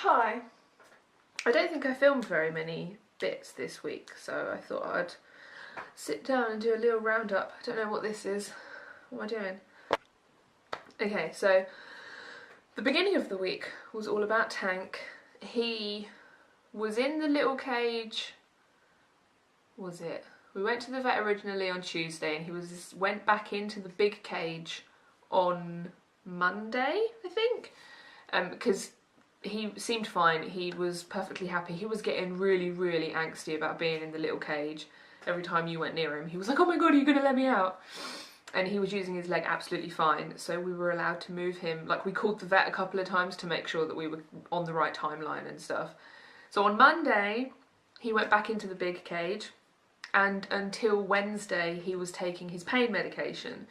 Hi. I don't think I filmed very many bits this week, so I thought I'd sit down and do a little roundup. I don't know what this is. What am I doing? Okay, so the beginning of the week was all about Tank. He was in the little cage, was it? We went to the vet originally on Tuesday and he went back into the big cage on Monday, I think, because he seemed fine. He was perfectly happy. He was getting really angsty about being in the little cage. Every time you went near him, he was like, oh my god, are you going to let me out? And he was using his leg absolutely fine, so we were allowed to move him. Like, we called the vet a couple of times to make sure that we were on the right timeline and stuff. So on Monday, he went back into the big cage, and until Wednesday, he was taking his pain medication.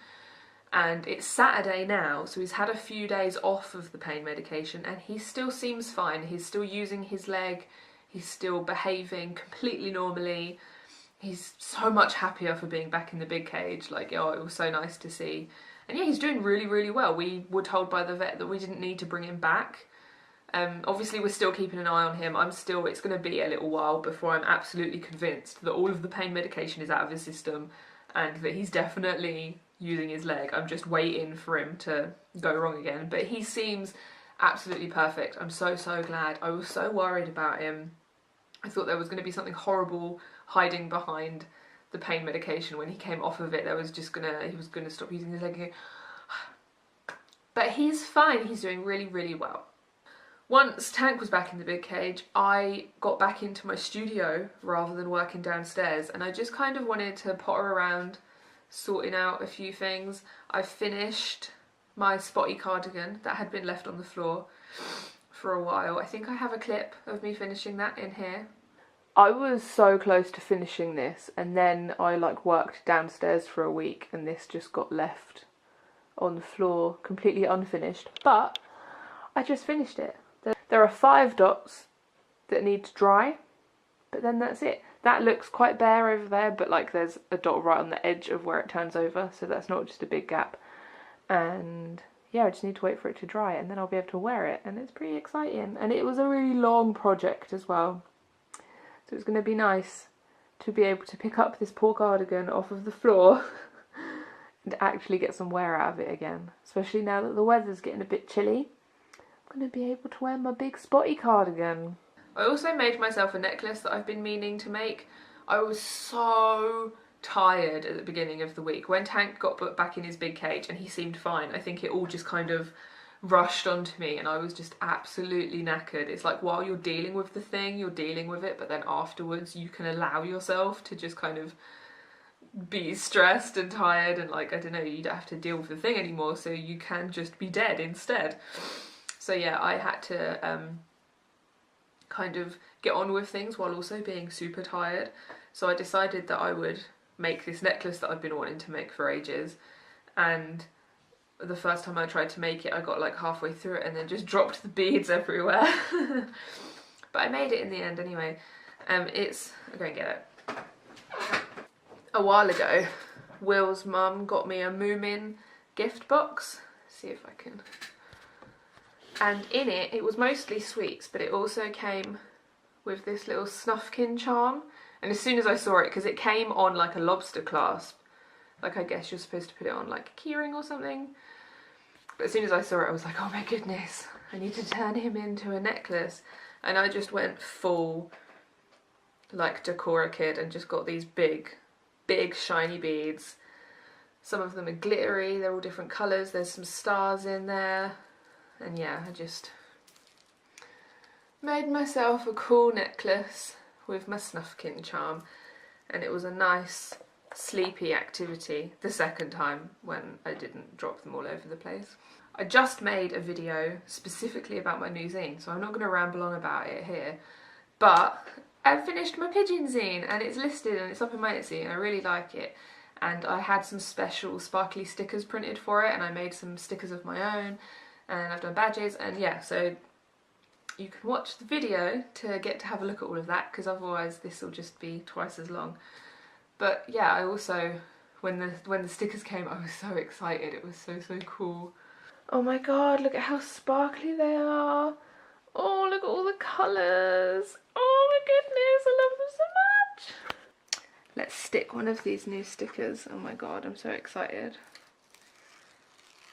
And it's Saturday now, so he's had a few days off of the pain medication and he still seems fine. He's still using his leg, he's still behaving completely normally. He's so much happier for being back in the big cage. Like, oh, it was so nice to see. And yeah, he's doing really well. We were told by the vet that we didn't need to bring him back. Obviously we're still keeping an eye on him. It's going to be a little while before I'm absolutely convinced that all of the pain medication is out of his system and that he's definitely using his leg. I'm just waiting for him to go wrong again. But he seems absolutely perfect. I'm so glad. I was so worried about him. I thought there was going to be something horrible hiding behind the pain medication. When he came off of it, he was gonna stop using his leg again. But he's fine. He's doing really well. Once Tank was back in the big cage, I got back into my studio rather than working downstairs, and I just kind of wanted to potter around sorting out a few things. I finished my spotty cardigan that had been left on the floor for a while. I think I have a clip of me finishing that in here. I was so close to finishing this, and then I worked downstairs for a week and this just got left on the floor completely unfinished, but I just finished it. There are 5 dots that need to dry, but then that's it. That looks quite bare over there, but there's a dot right on the edge of where it turns over, so that's not just a big gap. And yeah, I just need to wait for it to dry and then I'll be able to wear it, and it's pretty exciting. And it was a really long project as well, so it's going to be nice to be able to pick up this poor cardigan off of the floor and actually get some wear out of it again, especially now that the weather's getting a bit chilly. I'm going to be able to wear my big spotty cardigan. I also made myself a necklace that I've been meaning to make. I was so tired at the beginning of the week. When Tank got back in his big cage and he seemed fine, I think it all just kind of rushed onto me and I was just absolutely knackered. It's like while you're dealing with the thing, you're dealing with it, but then afterwards you can allow yourself to just kind of be stressed and tired and I don't know, you don't have to deal with the thing anymore, so you can just be dead instead. So yeah, I had to kind of get on with things while also being super tired. So I decided that I would make this necklace that I've been wanting to make for ages, and the first time I tried to make it I got halfway through it and then just dropped the beads everywhere. But I made it in the end anyway. I'll go and get it. A while ago, Will's mum got me a Moomin gift box. Let's see if I can... And in it was mostly sweets, but it also came with this little Snufkin charm. And as soon as I saw it, because it came on a lobster clasp, I guess you're supposed to put it on a keyring or something. But as soon as I saw it, I was like, oh my goodness, I need to turn him into a necklace. And I just went full Decora kid and just got these big shiny beads. Some of them are glittery, they're all different colours, there's some stars in there. And yeah, I just made myself a cool necklace with my Snufkin charm, and it was a nice sleepy activity the second time when I didn't drop them all over the place. I just made a video specifically about my new zine, so I'm not going to ramble on about it here, but I finished my pigeon zine and it's listed and it's up in my Etsy and I really like it. And I had some special sparkly stickers printed for it and I made some stickers of my own. And I've done badges, and yeah, so you can watch the video to get to have a look at all of that, because otherwise this will just be twice as long. But yeah, I also, when the stickers came, I was so excited. It was so cool. Oh my god, look at how sparkly they are. Oh, look look at all the colours. Oh my goodness, I love them so much. Let's stick one of these new stickers. Oh my god, I'm so excited.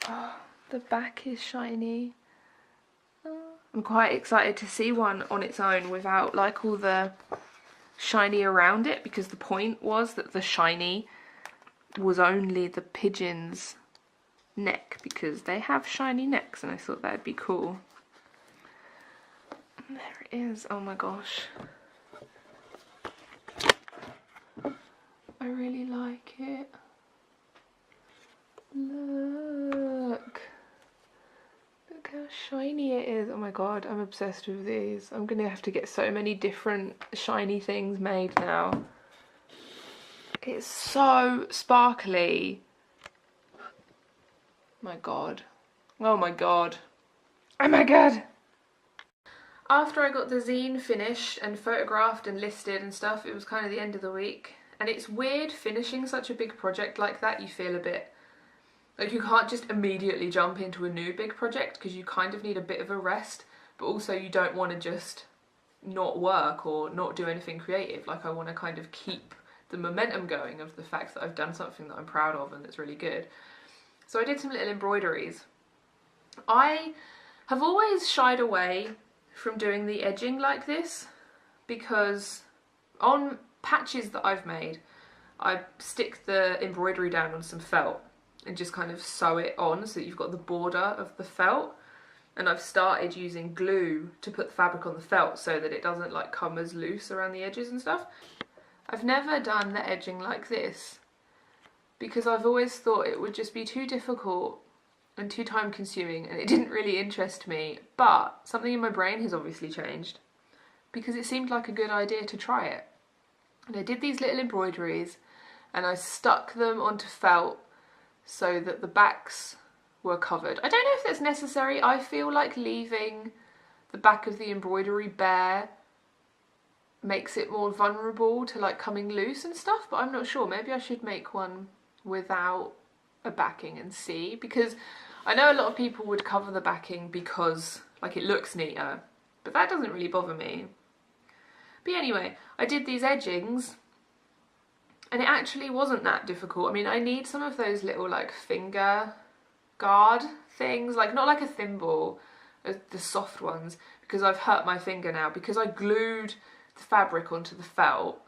Oh, the back is shiny. Oh. I'm quite excited to see one on its own without like all the shiny around it, because the point was that the shiny was only the pigeon's neck, because they have shiny necks, and I thought that'd be cool. And there it is. Oh my gosh, I really like it. Look how shiny it is. Oh my god, I'm obsessed with these. I'm gonna have to get so many different shiny things made now. It's so sparkly. My god. Oh my god. Oh my god. After I got the zine finished and photographed and listed and stuff, it was kind of the end of the week. And it's weird finishing such a big project like that. You feel a bit like you can't just immediately jump into a new big project, because you kind of need a bit of a rest, but also you don't want to just not work or not do anything creative. Like, I want to kind of keep the momentum going of the fact that I've done something that I'm proud of and that's really good. So I did some little embroideries. I have always shied away from doing the edging like this, because on patches that I've made, I stick the embroidery down on some felt and just kind of sew it on so that you've got the border of the felt. And I've started using glue to put the fabric on the felt so that it doesn't like come as loose around the edges and stuff. I've never done the edging like this, because I've always thought it would just be too difficult and too time consuming, and it didn't really interest me. But something in my brain has obviously changed, because it seemed like a good idea to try it. And I did these little embroideries and I stuck them onto felt so that the backs were covered. I don't know if that's necessary. I feel like leaving the back of the embroidery bare makes it more vulnerable to like coming loose and stuff, but I'm not sure. Maybe I should make one without a backing and see, because I know a lot of people would cover the backing because like it looks neater, but that doesn't really bother me. But anyway, I did these edgings and it actually wasn't that difficult. I mean, I need some of those little like finger guard things, like not like a thimble, the soft ones, because I've hurt my finger now because I glued the fabric onto the felt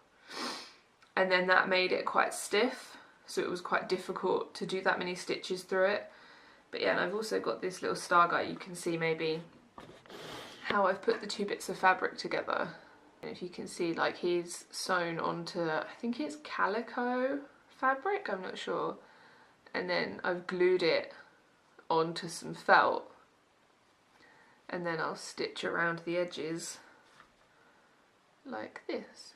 and then that made it quite stiff, so it was quite difficult to do that many stitches through it. But yeah, and I've also got this little star guy. You can see maybe how I've put the two bits of fabric together. And if you can see, like, he's sewn onto, I think it's calico fabric, I'm not sure, and then I've glued it onto some felt, and then I'll stitch around the edges like this.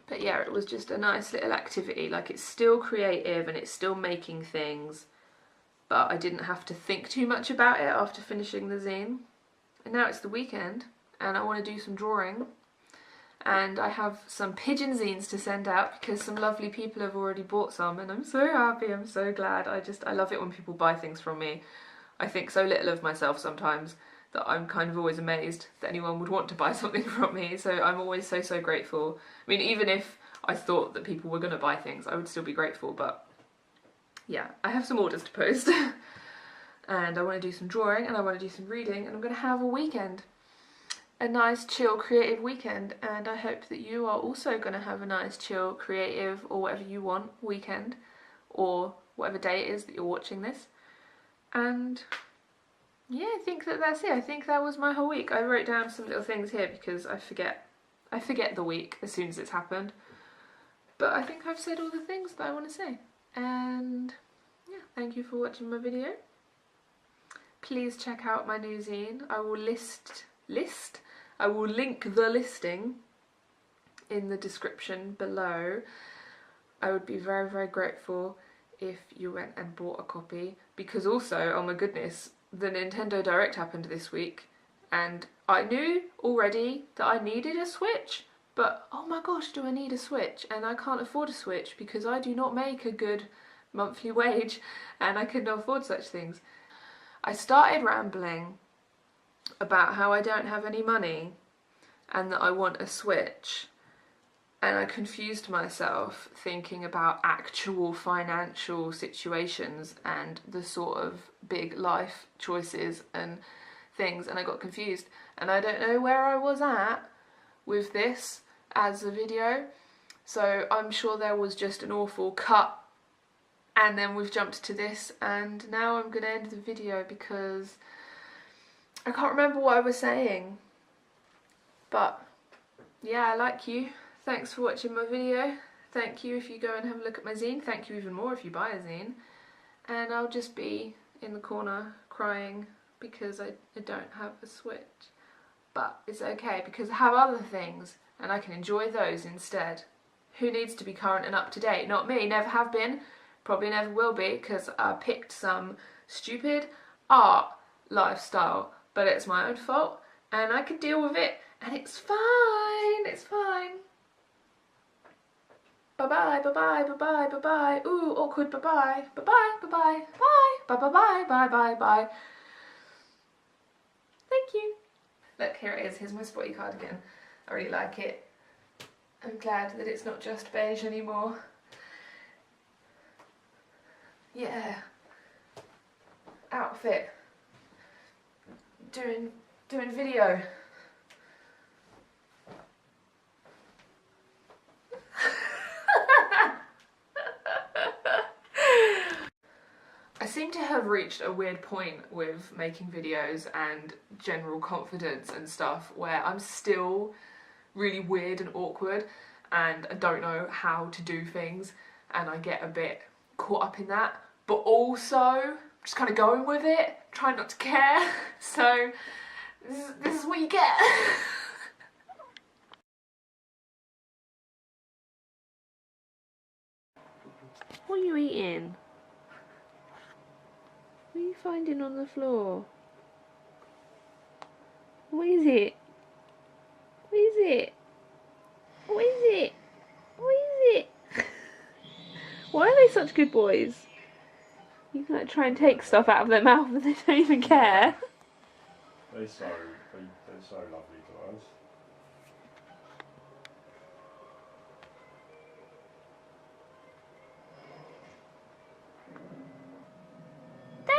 But yeah, it was just a nice little activity. Like, it's still creative and it's still making things, but I didn't have to think too much about it after finishing the zine. And now it's the weekend and I want to do some drawing, and I have some pigeon zines to send out because some lovely people have already bought some, and I'm so happy, I'm so glad. I love it when people buy things from me. I think so little of myself sometimes that I'm kind of always amazed that anyone would want to buy something from me, so I'm always so grateful. I mean, even if I thought that people were going to buy things, I would still be grateful, but yeah, I have some orders to post. And I want to do some drawing and I want to do some reading, and I'm going to have a weekend. A nice, chill, creative weekend, and I hope that you are also going to have a nice, chill, creative, or whatever you want weekend, or whatever day it is that you're watching this. And yeah, I think that that's it. I think that was my whole week. I wrote down some little things here because I forget the week as soon as it's happened. But I think I've said all the things that I want to say. And yeah, thank you for watching my video. Please check out my new zine. I will I will link the listing in the description below. I would be very grateful if you went and bought a copy, because also, oh my goodness, the Nintendo Direct happened this week and I knew already that I needed a Switch, but oh my gosh, do I need a Switch? And I can't afford a Switch because I do not make a good monthly wage and I could not afford such things. I started rambling about how I don't have any money and that I want a Switch, and I confused myself thinking about actual financial situations and the sort of big life choices and things, and I got confused, and I don't know where I was at with this as a video, so I'm sure there was just an awful cut and then we've jumped to this, and now I'm gonna end the video because I can't remember what I was saying. But yeah, I like you. Thanks for watching my video. Thank you if you go and have a look at my zine. Thank you even more if you buy a zine. And I'll just be in the corner crying because I don't have a Switch. But it's okay because I have other things and I can enjoy those instead. Who needs to be current and up to date? Not me, never have been, probably never will be, because I picked some stupid art lifestyle. But it's my own fault and I can deal with it and it's fine, it's fine. Bye-bye, bye-bye, bye-bye, bye-bye. Ooh, awkward bye-bye. Bye-bye, bye-bye, bye. Bye-bye-bye, bye-bye-bye. Thank you. Look, here it is. Here's my spotty cardigan. I really like it. I'm glad that it's not just beige anymore. Yeah. Outfit. Doing video. I seem to have reached a weird point with making videos and general confidence and stuff where I'm still really weird and awkward and I don't know how to do things and I get a bit caught up in that, but also just kind of going with it, trying not to care. So this is what you get. What are you eating? What are you finding on the floor? What is it? What is it? What is it? What is it? Why are they such good boys? You can like try and take stuff out of their mouth and they don't even care. They're so lovely to us.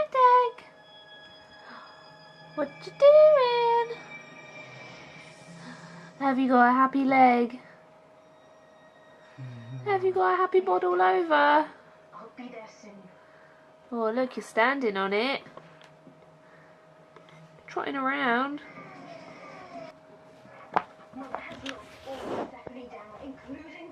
Dag. What you doing? Have you got a happy leg? Have you got a happy bod all over? I'll be there soon. Oh look, you're standing on it. Trotting around. Mum has locked all Stephanie down, including